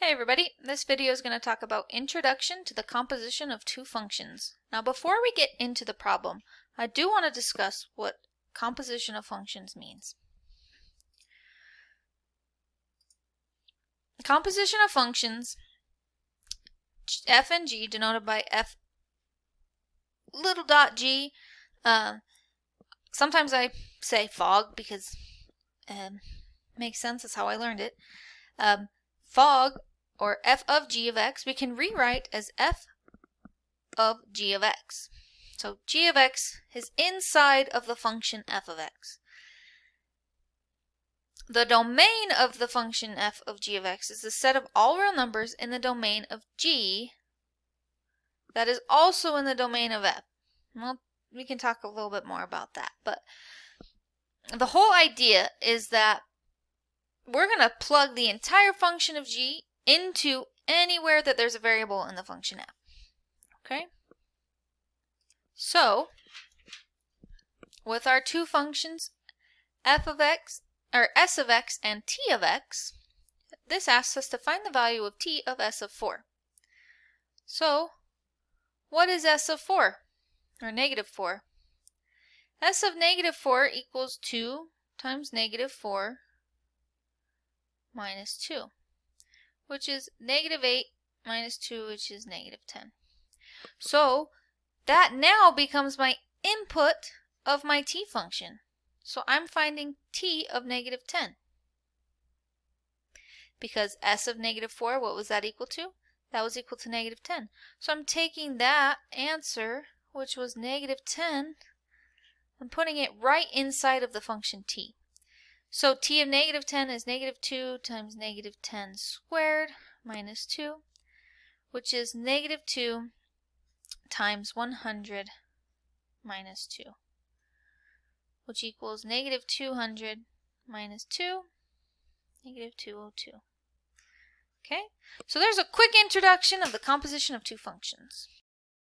Hey everybody, this video is going to talk about introduction to the composition of two functions. Now before we get into the problem, I do want to discuss what composition of functions means. Composition of functions, f and g, denoted by f little dot g. Sometimes I say fog because it makes sense, that's how I learned it. Fog, or f of g of x, we can rewrite as f of g of x. So g of x is inside of the function f of x. The domain of the function f of g of x is the set of all real numbers in the domain of g that is also in the domain of f. Well, we can talk a little bit more about that, but the whole idea is that we're going to plug the entire function of g into anywhere that there's a variable in the function f. Okay? So, with our two functions, f of x, or s of x and t of x, this asks us to find the value of t of s of 4. So, what is s of 4? Or negative 4? S of negative 4 equals 2 times negative 4 minus 2, which is negative 8 minus 2, which is negative 10. So that now becomes my input of my t function. So I'm finding t of negative 10. Because s of negative 4, what was that equal to? That was equal to negative 10. So I'm taking that answer, which was negative 10, and putting it right inside of the function t. So t of negative 10 is negative 2 times negative 10 squared minus 2, which is negative 2 times 100 minus 2, which equals negative 200 minus 2, negative 202. Okay, so there's a quick introduction of the composition of two functions.